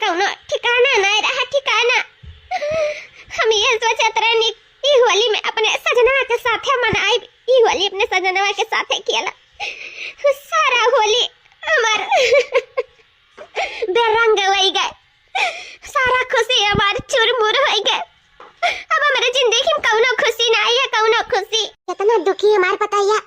कौनो ठिकाना नहीं रहा ठिकाना। हम ये सोचत रहनी ई होली में अपने सजनवा के साथे मनाई, ई होली अपने सजनवा के साथे खेला। सारा होली हमार बेरंग हो गए, सारा खुशी हमार चुरमुर हो गए। अब हमारे जिंदगी में कौनो खुशी ना आई है, कौनो खुशी। कितना दुखी हमार पताया,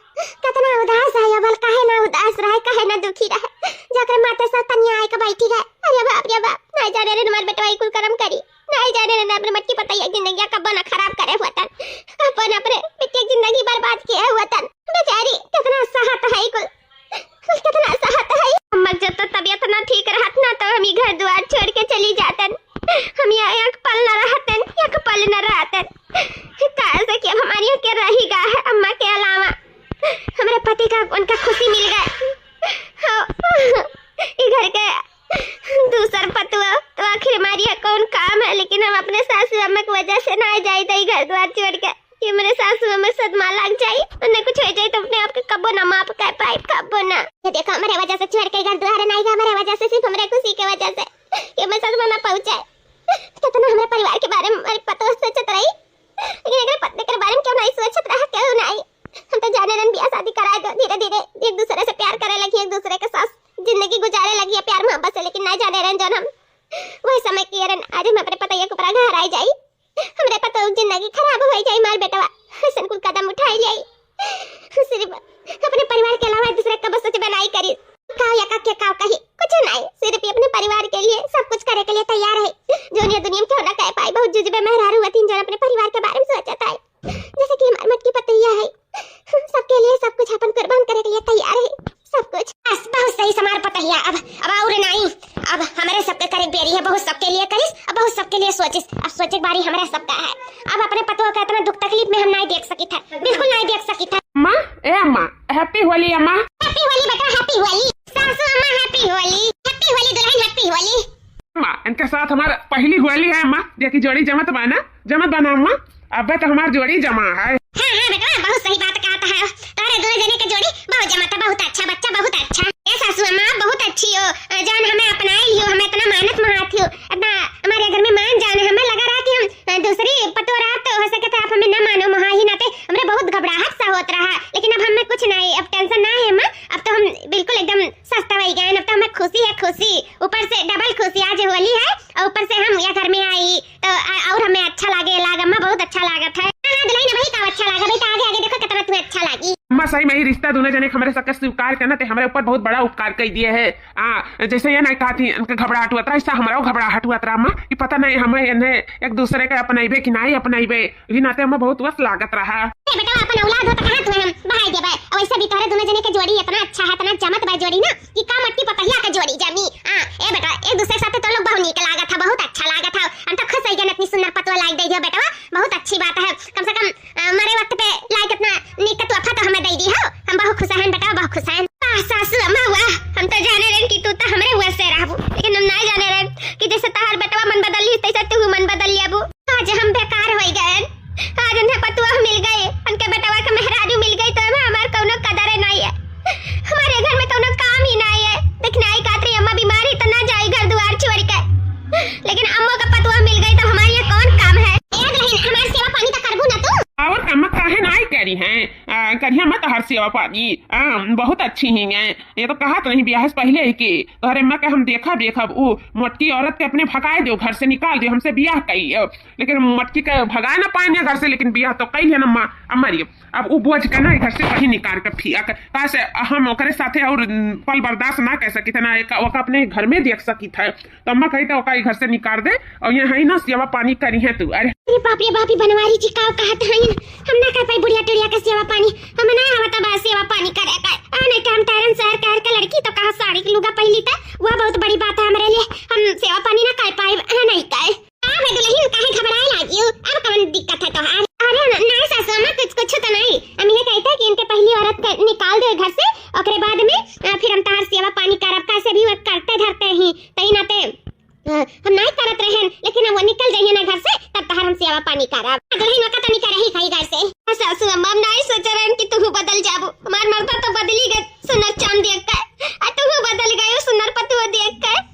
कितना उदास है। अबल काहे ना उदास रहे, काहे ना दुखी रहे। जाकर माते से तनिया आए के बैठी गए। अरे बाप रे बाप, नहीं जाने रे हमार बेटवा कुल कर्म करी, नहीं जाने रे अपने मटकी पताया जिंदगी कब ना खराब करे हुआ तन, अपन अपने बेटे जिंदगी बर्बाद किया हुआ तन। बेचारी कितना सहत है कुल, कितना सहत है। अम्मा जब तो तबीयत ना ठीक रहत ना तो हम घर द्वार छोड़ के चली जातन। हम यहाँ एक पल न रहतन, एक पल न रहतन। कैसे कि अब हमारी के रहीगा है अम्मा के अलावा। हमारे पति का उनका खुशी मिल गए। घर के दूसर पतुआ तो आखिर हमारी कौन काम है। लेकिन हम अपने सासू अम्मा की वजह से ना जाए तो घर द्वार छोड़ के कि मेरे सासू अम्मा सदमा लग जाए, उन्हें कुछ हो जाए तो अपने आप के कब्बो ना माप कर पाए, कब्बो ना। ये देखो हमारे वजह से छोड़ के घर द्वार नहीं गया, हमारे वजह से, सिर्फ हमारे खुशी की वजह से कि मैं सदमा ना पहुंचाए। कितना हमारे परिवार के बारे में हमारी पतो सोचत रही, लेकिन अगर पत्नी के बारे में क्यों नहीं सोचत रहा, क्यों नहीं। हम तो जाने रन ब्याह शादी कराए दो, धीरे धीरे एक दूसरे से प्यार करे लगी, एक दूसरे के साथ जिंदगी गुजारे लगी है प्यार मोहब्बत से। लेकिन नहीं जाने रन जन हम वही समय की रन आज हम अपने पतैया के ऊपर घर आई जाई, हमरे पतो जिंदगी खराब हो जाई। मार बेटवा ऐसा कुल कदम उठाई जाई, सिर्फ अपने परिवार के अलावा दूसरे का बस सोच बनाई करी काव या का काव कही कुछ नहीं, सिर्फ अपने परिवार के लिए सब कुछ करे के लिए तैयार है। जो दुनिया में क्यों ना कह पाई, बहुत जुजबे मेहरारू तीन जन अपने परिवार के बारे में सोचता है। जैसे कि हमारी मटकी पतैया है, सबके लिए सब कुछ अपन कुर्बान करे के लिए तैयार है, सब कुछ। बस बहुत सही समार पतैया। अब और नहीं, अब हमारे सबके करे बेरी है, बहुत सबके लिए करिस, अब बहुत सबके लिए सोचिस। अब सोचे बारी हमारा सबका है। अब अपने पतों का इतना दुख तकलीफ में हम नहीं देख सकी था, बिल्कुल नहीं देख सकी था। अम्मा, ए अम्मा, हैप्पी होली अम्मा। हैप्पी होली बेटा, हैप्पी होली। सासू अम्मा हैप्पी होली, हैप्पी होली दुल्हन, हैप्पी होली। अम्मा इनके साथ हमारा पहली होली है अम्मा, देखी जोड़ी जमत बना अम्मा। अब तो हमारी जोड़ी जमा है। हाँ हाँ बेटा, बहुत सही बात कहता है। तारे दो जने की जोड़ी बहुत जमा था, बहुत अच्छा बच्चा, बहुत अच्छा। ये सासू अम्मा बहुत अच्छी हो, जान हमें अपनाए लियो, हमें इतना मेहनत महाती हो, इतना हमारे घर में मान जान हमें लगा रहा कि हम दूसरी पतो रात तो हो सके तो आप हमें न मानो महा ही नाते हमें बहुत घबराहट सा होता रहा। लेकिन अब हमें कुछ नहीं, अब टेंशन ना है अम्मा, अब तो हम बिल्कुल एकदम सस्ता हो गए। अब तो हमें खुशी है, खुशी ऊपर से डबल खुशी। आज होली है और ऊपर से हम यहाँ घर में आई तो और हमें अच्छा लगे अम्मा, बहुत अच्छा लागत है। दुल्हन भाई का अच्छा लगा बेटा, आगे आगे देखो कितना तुम्हें अच्छा लगी। अम्मा सही में ही रिश्ता दोनों जने हमारे सबके स्वीकार करना थे, हमारे ऊपर बहुत बड़ा उपकार कर दिए है। जैसे ये नहीं कहा थी उनका घबराहट हुआ था, ऐसा हमारा घबराहट हुआ था अम्मा कि पता नहीं हमें इन्हें एक दूसरे के अपनाइबे कि नहीं अपनाइबे, इसी नाते हमें बहुत वस्त लागत रहा। बेटा अपन औलाद हो तो कहां तुम्हें हम बहाई देबे। और ऐसे भी तोरे दोनों जने के जोड़ी इतना अच्छा है, इतना जमत बा जोड़ी ना कि का मटकी पतैया के जोड़ी जमी। ए बेटा एक दूसरे के साथ तो लोग बहुत नीक लागत था, बहुत अच्छा लागत था। हम तो खुश हो गए, इतनी सुंदर पतवा लाइक दे दियो बेटा, बहुत अच्छी बात है। कम से कम मरे वक्त पे लाइक इतना नीक तोहफा तो हमें दे दी हो, हम बहुत खुश हैं बेटा, बहुत खुश हैं। सासू अम्मा हुआ, हम तो जाने रहे कि तू तो हमरे हुआ से रहबू, लेकिन हम नहीं जाने रहे कि जैसे तहार बेटवा मन बदल ली तैसे तू मन बदल लियाबू। आज हम बेकार हो गए, आज उन्हें पतुआ मिल गए, उनके बेटवा के मेहरारू मिल गई तो हमार कौनो कदर नहीं है, हमारे घर में कौनो काम ही नहीं है। देखना ही कातरी अम्मा बीमारी तो ना जाए घर द्वार छोड़ के, लेकिन अम्मा का पतुआ मिल गई तो हमारे ये कौन काम है। हमारी सेवा पानी तो करबू ना तू। और अम्मा काहे नहीं करी हैं, करिए मत हर सेवा पानी, बहुत अच्छी ही हैं। ये तो कहा तो नहीं ब्याह से पहले ही कि अरे अम्मा के हम देखा वो मोटकी औरत के अपने भगाए दो, घर से निकाल दो, हमसे ब्याह कही, लेकिन मोटकी के भगा ना पाए घर से, लेकिन ब्याह तो कही है ना अम्मा। अम्मा अब वो बोझ के ना घर से कहीं निकाल कर फिया कहा से हम ओकरे साथे और पल बर्दाश्त ना कह सकी थे ना, एक अपने घर में देख सकी था। तो अम्मा कही तो घर से निकाल दे और यहाँ ही ना सेवा पानी करी है तू। अरे बाप रे बाप, बनवारी जी का कहत है हम ना कर पाई बुढ़िया टुड़िया के सेवा पानी, हम ना आवता बा सेवा पानी करे का। नहीं तो हम टारन शहर का लड़की तो कहा साड़ी की लुगा पहली था, वह बहुत बड़ी बात है हमारे लिए। हम सेवा पानी ना कर पाए, नहीं काहे मैं दुल्हन काहे घबराए लागी, अब कौन दिक्कत है तोहार। अरे ना सासू अम्मा कुछ तो नहीं, हम ये कहते कि इनके पहली औरत का निकाल दे घर से, ओकरे बाद में फिर हम तार सेवा पानी करब, कैसे भी करते धरते ही तई नाते हम नहीं करत रहन, लेकिन वो निकल जाइए ना घर से तब तहर हम सेवा पानी करब। दुल्हन का तो निकल रही खाई घर से। सासू अम्मा नहीं सोच रहन कि तू बदल जाबू, हमार मर्दा तो बदली गए सुनर चांद देख कर, तू बदल गए सुनर पतुआ देख कर।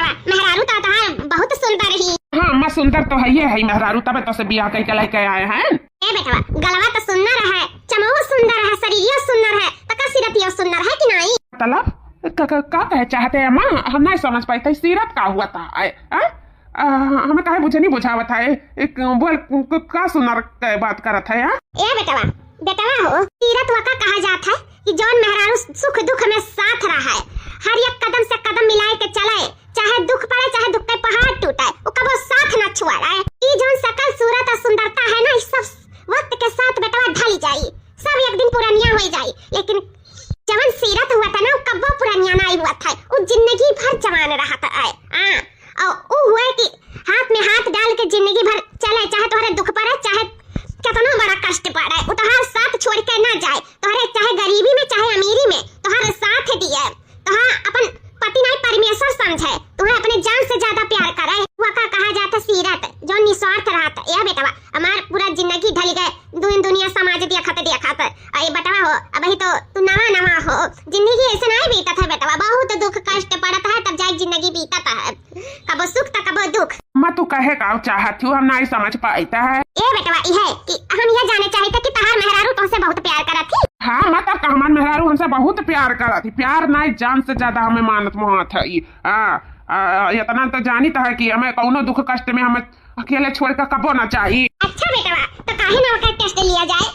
बेटवा मेहरारू तो तहार बहुत सुंदर ही। हाँ अम्मा सुंदर तो है मेहरारू, तब तो से बियाह कई के लेके आए हैं। ए बेटवा गलवा तो सुंदर है, चमहो सुंदर है, शरीरियो सुंदर है, तका सिरतियो सुंदर है कि नहीं? मतलब का कहे चाहते हैं अम्मा? हम नहीं समझ पाए थे सीरत का हुआ था। हमें कहे मुझे नहीं बुझावत है, एक बोल का सुनर के बात करत है। ए बेटवा हो सीरत वका कहा जाता है कि जौन मेहरारू सुख दुख में साथ रहा है, हर एक कदम से कदम मिलाए के चले, चाहे दुख पड़े चाहे दुख के पहाड़ टूटे, वो कबो साथ न छुड़ाए। ई जौन सकल सूरत और सुंदरता है ना, सब वक्त के साथ बेटवा ढल जाई, सब एक दिन पुरानिया हो जाई, लेकिन जवन सीरत हुआ था ना, वो कबो पुरानिया नहीं हुआ था, वो जिंदगी भर जवान रहा था। और वो हुआ कि हाथ में हाथ डाल के जिंदगी भर चले, चाहे तुम्हारे दुख पड़े चाहे कितना बड़ा कष्ट पड़े, वो तुम्हारे साथ छोड़ के ना जाए, तुम्हारे चाहे गरीबी में चाहे अमीरी में तुम्हारे साथ दिए, तुम्हारा अपन पति नहीं परमेश्वर समझे, तुम्हें अपने जान से ज्यादा प्यार करे, वो का कहा जाता सीरत जो निस्वार्थ रहता। यह बेटवा हमार पूरा जिंदगी ढल गए, दुनिया समाज देखत अरे बेटवा हो, अभी तो तू नवा हो, जिंदगी ऐसे नहीं बीता था बेटवा, बहुत दुख कष्ट पड़ता है तब जाके जिंदगी बीता है, कबो सुख तो कबो दुख। मैं तू कहे का चाहती हूँ, हम नहीं समझ पाता है। ए बेटवा यह कि हम यह जाने चाहते कि तहार मेहरारू तुमसे बहुत प्यार करत थी। हाँ मतलब हमार मेहरारू हमसे बहुत प्यार करत थी, प्यार नहीं जान से ज्यादा हमें मानत मोहत है। इतना तो जानी है कि हमें कौनो दुख कष्ट में हमें अकेले छोड़ कर कबो ना चाहिए। अच्छा बेटवा तो काहे ना का टेस्ट लिया जाए?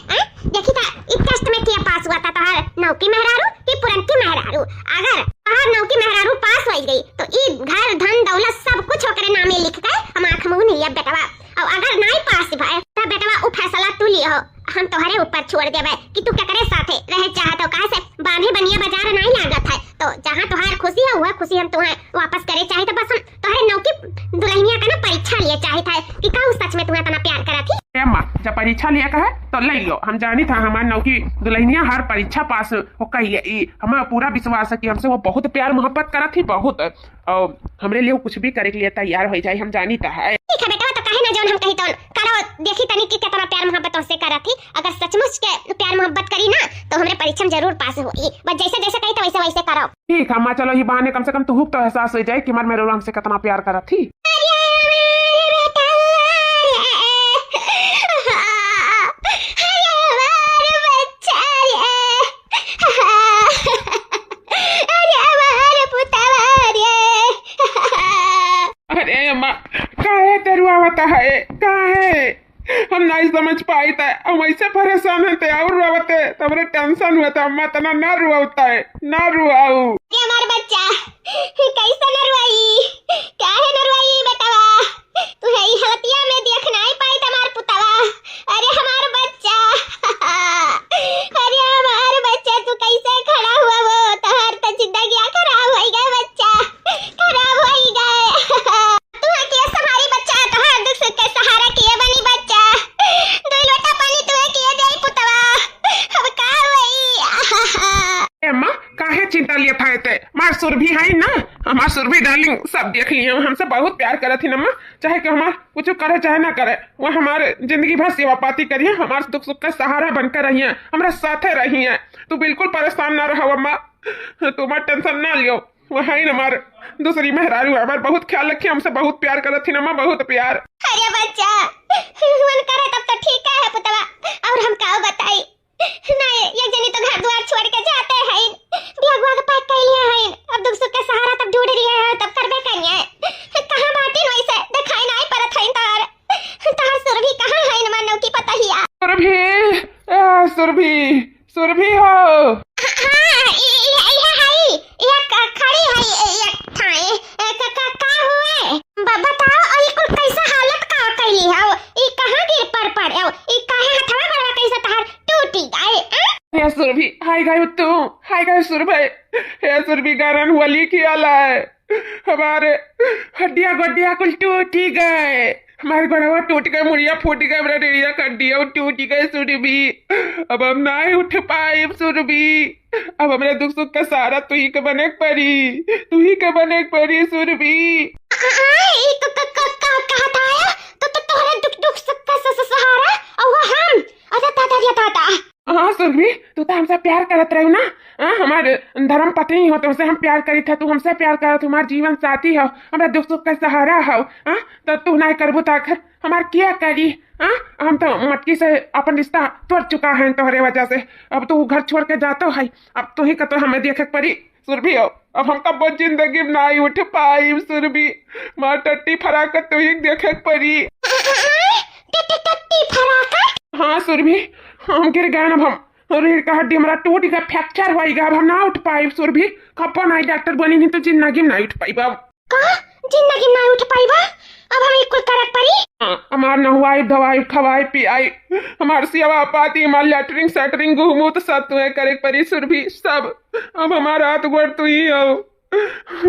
देखी था इस टेस्ट में क्या पास हुआ था, तहार नौकी मेहरारू कि पुरनकी मेहरारू? अगर तहार नौकी मेहरारू पास हो गई तो ई घर धन दौलत सब कुछ ओकरे नामे लिख के हम आंख मुंह नहीं बेटवा, और अगर नहीं पास भाई तब बेटवा वो फैसला तू लियो, हम तोहरे ऊपर छोड़ देबे कि तू केकरे साथे रहे चाहत हो। काहे से बांधे बनिया बाजार नहीं लागत है, तो जहां तोहार खुशी है वह खुशी हम तुम्हें वापस करे चाहे, तो बस हम तोहरे नौकी दुल्हनिया का ना परीक्षा लिए चाहे था कि का सच में तुम्हें इतना प्यार करा थी। अम्मा जब परीक्षा लिया कहे तो ले लियो, हम जानी था हमारे नौकी दुल्हनिया हर परीक्षा पास हो कही, हमें पूरा विश्वास है कि हमसे वो बहुत प्यार मोहब्बत करा थी बहुत, और हमरे लिए कुछ भी करे के लिए तैयार हो जाए, हम जानी था है। ठीक है बेटा, तो कहे ना जौन हम कही तो करो, देखी तनी कि कितना प्यार मोहब्बत उससे करा थी, अगर सचमुच के प्यार मोहब्बत करी ना तो हमरे परीक्षा में जरूर पास होगी, बस जैसे जैसे कही तो वैसे वैसे करो। ठीक है अम्मा, चलो ये बहाने कम से कम तू तो एहसास हो जाए कि हमारे मेरे हमसे कितना प्यार करा थी। अरे अम्मा काहे तेरुआवता है, काहे हम नहीं समझ पाई था, हम ऐसे परेशान होते और रुआवते तमरे टेंशन हुआ था। अम्मा तना ना रुआवता है, ना रुआऊ। ये हमार बच्चा कैसे न रुआई, काहे न रुआई बेटवा, तू है हलतिया में देख नहीं पाई तमार पुतवा। अरे हमार बच्चा अरे हमार बच्चा तू कैसे खड़ा हुआ, वो तोहर तो जिंदगी खराब हो गई बच्चा, खराब हो गई। तू के हमारी बच्चा तोहर दुख सुख के सहारा किए बनी बच्चा, दो लोटा पानी तू किए दे पुतवा, अब का होई? अम्मा काहे चिंता लिया था ते, मार सुरभि है ना, हमार सुरभि डार्लिंग सब देख लिए, हमसे बहुत प्यार करत थी अम्मा, चाहे कि हमार कुछ करे चाहे ना करे, वो हमारे जिंदगी भर सेवा पाती करिए, हमारे दुख सुख का सहारा बनकर रही है, हमारे साथे रही है। तू बिल्कुल परेशान ना रहो अम्मा, तुम्हारा टेंशन ना लियो, वो है ना हमारे दूसरी मेहरारू है, हमारे बहुत ख्याल रखिए, हमसे बहुत प्यार करत थी अम्मा, बहुत प्यार। अरे बच्चा मन करे तब तो ठीक है पुतवा, और हम का बताई नहीं, ये जनी तो घर द्वार छोड़ के जाते हैं, बियाह के पैक कर लिए हैं, अब दुख सुख के सहारा तब ढूंढ रही है, तब करबे करिए, कहां बाटी वैसे दिखाई नहीं पड़त है तार सुरभि कहां है न मानो की पता ही आ सुरभि सुरभि सुरभि हो, हां ये खड़ी है ये ठाई का हुए बताओ, ई कुल कैसा हालत का कैली है, ई कहां गिर पड़े, ई काहे हथवा बड़ा कैसा तार टूटी गए। हे सुरभि हाय गए तू, हाय गए सुरभि, हे सुरभि गारन वाली की आला है, हमारे हड्डियां गड्डियां कुल टूटी गए, हमारे गड़वा टूट गए, मुड़िया फूट गए, मेरा डेड़िया कड्डिया टूट गए सुरभि, अब हम नहीं उठ पाए सुरभि, अब हमारे दुख सुख का सहारा तू ही के बने पड़ी, तू ही के बने पड़ी सुरभि। हाँ सुरभि तू तो हमसे प्यार करत रही ना, हमारे धर्म पत्नी हो, तुमसे हम प्यार करी थे, तू हमसे प्यार कर, तुम्हार जीवन साथी हो, हमारे दुख सुख का सहारा हो। हाँ तो तू नहीं करबू तो आखिर हमार क्या करी। हाँ हम तो मटकी से अपन रिश्ता तोड़ चुका है तोहरे वजह से। अब तू घर छोड़ के जातो है, अब तू ही का तो हमें देखे पड़ी सुरभि हो। अब हम कब जिंदगी में नहीं उठ पाई सुरभि, मार टट्टी फरा कर तू ही देखे पड़ी। टट्टी फराका? हाँ सुरभि, हम गिर गए। अब हम रीढ़ का हड्डी हमारा टूट गया, फ्रैक्चर होएगा, अब हम ना उठ पाई सुरभि। खप्पा नहीं डॉक्टर बनी नहीं तो जिंदगी में नहीं उठ पाई। अब का जिंदगी में नहीं उठ पाई बा? अब हम एक कुल करक पड़ी। हमार नहवाई धवाई खवाई पियाई, हमार सेवा पाती, हमार लैटरिंग सैटरिंग घूमू तो सब तुम्हें करे पड़ी सुरभि सब। अब हमारा हाथ गोड़ तू ही हो,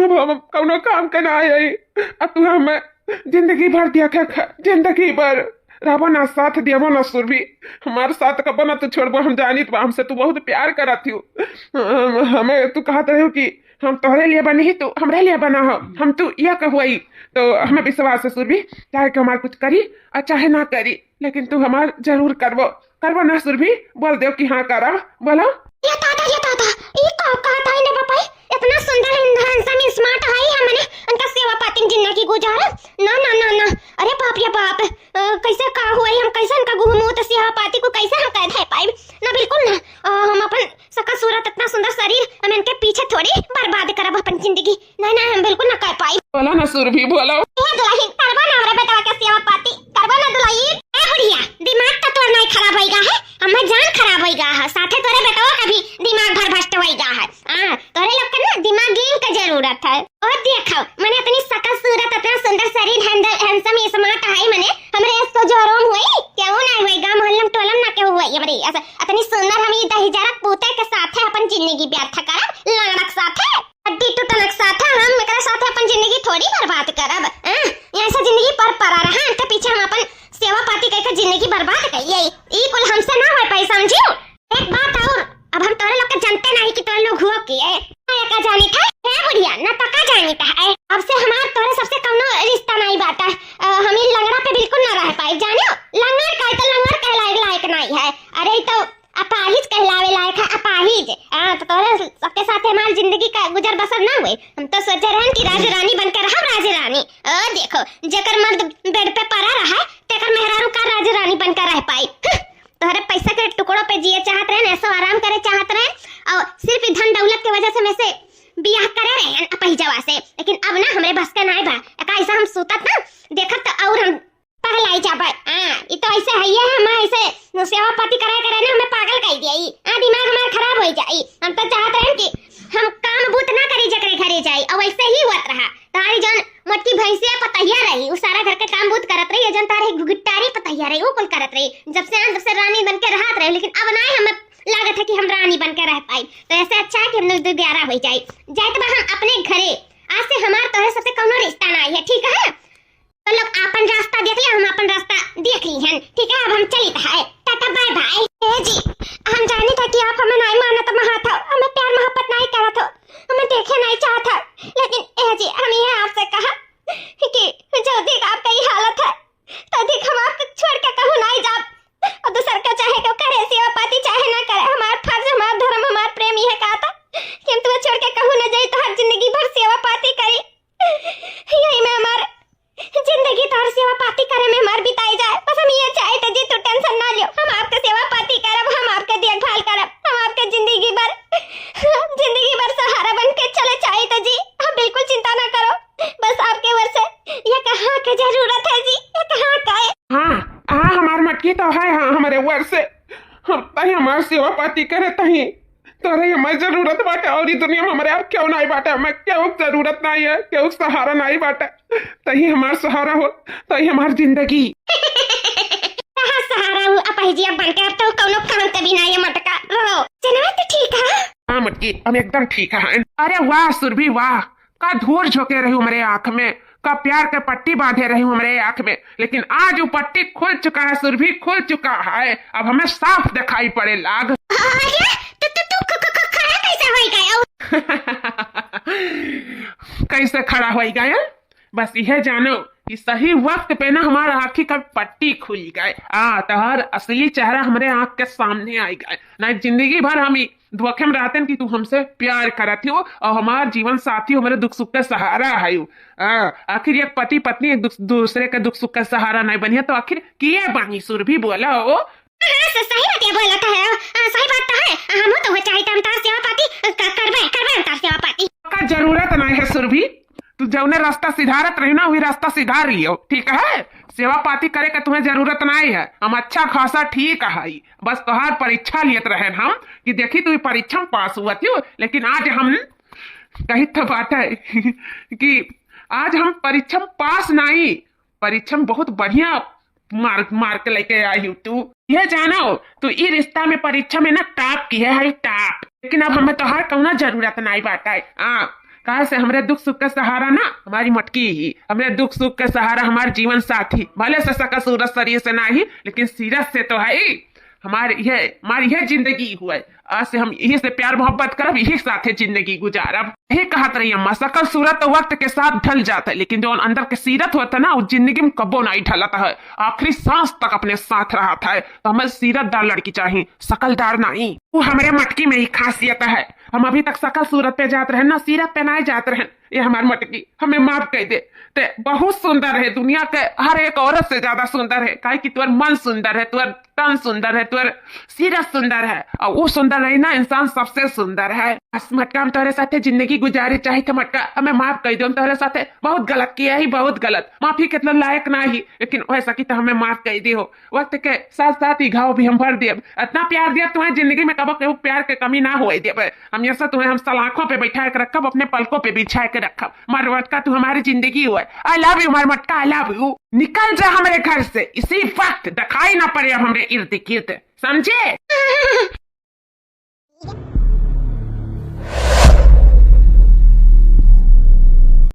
अब हम कौनो काम करना आई। अब तू हमें जिंदगी भर दिया, जिंदगी भर रहो ना साथ देवो ना सुरभि। हमारे साथ कब ना तू छोड़बो, हम जानी तो हमसे तू बहुत प्यार करा थी। हमें तू कहते रहो कि हम तोहरे लिए बनी ही, तू हमरे लिए बना हो, हम तू यह कहवाई तो हमें विश्वास है सुरभि, चाहे कि हमारे कुछ करी और चाहे ना करी, लेकिन तू हमार जरूर करबो ना सुरभि। बोल दो कि हाँ करा, बोलो। ये दादा ये कहता है ना पापा, इतना सुंदर हैंडसम स्मार्ट है हमने उनका सेवा पाती जिंदगी गुजारा। ना ना ना ना, अरे बाप रे बाप, कैसे का हुआ हम कैसे उनका घूमू तो सेवा पाती को कैसे हम कैद है पाई ना, बिल्कुल ना। हम अपन सका सूरत इतना सुंदर शरीर हम इनके पीछे थोड़ी बर्बाद करब अपन जिंदगी, ना ना हम बिल्कुल ना कर पाई। बोलो ना सुरभि बोलो। ए दुल्हन करबा ना हमरे बेटा के सेवा पाती करबा ना दुल्हन। ए बुढ़िया दिमाग तो तोर नहीं खराब होइगा है, हमें जान खराब होइगा है, साथे तोरे बेटा का भी दिमाग भर भस्ट होइगा है। तोरे लोग के ना दिमाग गेम का जरूरत है। और देखो मैंने इतनी सकल सूरत इतना सुंदर शरीर हैंडसम स्मार्ट है, मैंने हमरे इसको जोरोम हुई क्यों नहीं होइगा, मोहल्लम टोलम ना क्यों हुई हमरे ऐसा इतनी सुंदर हम ये दहीजरक पूते के साथे अपन जिंदगी व्यर्थ करब, लंगड़क साथे हड्डी टूटनक साथे हम एकरा साथे अपन जिंदगी थोड़ी बर्बाद करब। ऐसा जिंदगी पर परा रहा इनके पीछे हम अपन सेवा पाती करके जिंदगी बर्बाद करिए, ई कुल हमसे ना हो पाई समझियो। एक बात और, अब हम तोरे लोग के जानते नहीं कि तोरे लोग हुआ की है का जानी था है बुढ़िया ना तका जानी था है। अब से हमार तोरे सबसे कौनो रिश्ता नहीं बाटा, हम इन लंगड़ा पे बिल्कुल ना रह पाए जानियो। लंगड़ का तो लंगड़ कहलाए लायक नहीं है, अरे तो अपाहिज कहलावे लायक है अपाहिज। तो तोरे सबके साथ हमारी जिंदगी का गुजर बसर ना हुए, हम तो सोचे रहन कि राज रानी बनकर रहा राज रानी। देखो जेकर मर्द बेड पे पड़ा रहा तेकर मेहरारू का राज रानी बनकर रह पाई। तोहरे पैसा के टुकड़ों पे जिए चाहत रहे, ऐसा आराम करे चाहत रहे, और सिर्फ धन दौलत की वजह से मैं से बियाह करे रहे अपहिजवा से। लेकिन अब ना हमरे बस का नहीं बा, ऐसा हम सूतत ना देखत तो और हम पगलाई जाबा। ये तो ऐसे है, ये हम ऐसे सेवा पाती कराए करे ना हमें पागल कह दिया, दिमाग हमारा खराब हो जाई। हम तो चाहत रहे कि हम काम बूत ना करी जकरे घरे जाई, और वैसे ही हुआ रहा। तारी जन मोटकी भैंसिया पतैया रही, वो सारा घर के काम बूत करत रही, जन तारे गुगिट्टारी पतैया रही, वो कुल करत रही, जब से रानी बन के रहत रही। लेकिन अब ना हमें लागत है कि हम रानी बन के रह पाई, तो ऐसे अच्छा है कि हम 11 हो जाए तो हम अपने घरे। आज से हमार तोरे सबसे कौनो रिश्ता नहीं है, ठीक है। तो लोग अपन रास्ता देख लिया, हम अपन रास्ता देख ली हैं, ठीक है। अब हम चली है, टाटा बाय बाय। ए जी हम जानी था कि आप हमें नहीं मानत महाथा, हमें प्यार मोहब्बत नहीं करत हो, हमें देखे नहीं चाहता, लेकिन ए जी हम ये आपसे कहा कि जो देख आपका ये हालत है तो देख हम आपको छोड़ के कहूँ नहीं जाब, और दूसर का चाहे क्यों करे सेवा पाती चाहे ना करे, हमारा फर्ज हमारा धर्म हमारा प्रेम ही है कहता कि हम तुम्हें छोड़ के कहूँ ना जाए तो हर जिंदगी भर सेवा पाती करी। यही में हमारा जिंदगी तो हर सेवा पाती करे में हमार बिताई जाए, बस हम ये चाहे तो जी तू टेंशन ना लियो, हम आपके सेवा पाती करब, हम आपके देखभाल करब, हम आपके जिंदगी भर सहारा बन के चले चाहे तो जी हम बिल्कुल चिंता ना करो, बस आपके वर से ये कहाँ के जरूरत है जी, ये कहाँ का है। हाँ हमार मटकी तो है, हाँ हमारे वर से हम तही हमार सेवा पाती करे तही तोरे हमारी जरूरत बाटे, और दुनिया में हमारे आप क्यों नहीं बाटे, हमें क्यों जरूरत नहीं है, क्यों सहारा नहीं बाटे, तही हमार सहारा हो, तही हमार जिंदगी। सहारा हो अपहिजिया बनकर तो कोनो काम तभी नहीं है मटका रो जना तो ठीक है। हाँ मटकी हम एकदम ठीक है। अरे वाह सुरभि वाह, का धूल झोंके रही हमारे आँख में, का प्यार के पट्टी बांधे रही हूँ हमारे आँख में, लेकिन आज वो पट्टी खुल चुका है सुरभि, खुल चुका है, अब हमें साफ दिखाई पड़े लाग। कैसे खड़ा हो गया, बस यह जानो कि सही वक्त पे ना हमारा आँखी का पट्टी खुल गए, तो हर असली चेहरा हमारे आँख के सामने आ गए, ना जिंदगी भर हम धोखे में रहते कि तू हमसे प्यार करती हो और हमारा जीवन साथी हो, मेरे दुख सुख का सहारा है। आखिर एक पति पत्नी एक दूसरे के दुख सुख का सहारा नहीं बनी तो आखिर किए बनी? सुरभि बोला हो। हाँ, सही बात ये बोला तो है। सही बात तो है। हम तो हो चाहे हम तार सेवा पाती करबे तार सेवा पाती का जरूरत नहीं है सुरभि। तू जौने रास्ता सिधारत रही ना वही रास्ता सिधार लियो, ठीक है? सेवा पाती करे का तुम्हें जरूरत नहीं है। हम अच्छा खासा ठीक है, बस तोहार परीक्षा लियत रहे हम कि देखी तू परीक्षा में पास हुआ थी। लेकिन आज हम कही तो बात है कि आज हम परीक्षा में पास नहीं, परीक्षा में बहुत बढ़िया मार्क लेके आई हूँ। तू ये जानो तो ये रिश्ता में परीक्षा में ना टॉप की है टॉप। लेकिन अब हमें तोहार कौना जरूरत नहीं बात है। कहा से हमारे दुख सुख का सहारा ना हमारी मटकी ही, हमारे दुख सुख का सहारा हमारे जीवन साथी। भले से सका सूरज शरीर से नहीं लेकिन सीरत से तो है। हमारी यह जिंदगी हुआ है। आज से हम यही से प्यार मोहब्बत करब, यही साथे जिंदगी गुजारब। यही कहत रही अम्मा, शकल सूरत तो वक्त के साथ ढल जाता है लेकिन जो अंदर के सीरत होता ना वो जिंदगी में कब्बो नहीं ढलता है, आखिरी सांस तक अपने साथ रहा था। तो हमें सीरतदार लड़की चाहिए, शकलदार नहीं। वो हमारे मटकी में ही खासियत है। हम अभी तक शकल सूरत पे जाते रहे ना, सीरत पे नहीं जाते रहे। ये हमारी मटकी हमें माफ कह दे। ते बहुत सुंदर है, दुनिया के हर एक औरत से ज्यादा सुंदर है। काहे कि तुअर मन सुंदर है, तुअर तन सुंदर है, तुअर सीरत सुंदर है और वो सुंदर रही ना इंसान सबसे सुंदर है। बस मटका हम तुम्हारे साथे जिंदगी गुजारी चाहे तो मटका हमें माफ कर दो। हम तुम्हारे साथे बहुत गलत किया ही, बहुत गलत। माफी कितना लायक ना ही लेकिन वैसा की तो हमें माफ कर दी हो। वक्त के साथ साथ ही घाव भी हम भर दिए। इतना प्यार दिया तुम्हें जिंदगी में कब कभी प्यार के कमी ना हुए दिए। हमेशा तुम्हें हम सलाखों पे बैठा के रखब, अपने पलकों पे बिछा के रखब। मार मटका तू हमारी जिंदगी हुआ। आई लव यू मार मटका, आई लव यू। निकल जा हमारे घर से इसी वक्त, दिखाई ना पड़े अब हमारे इर्द गिर्द, समझे?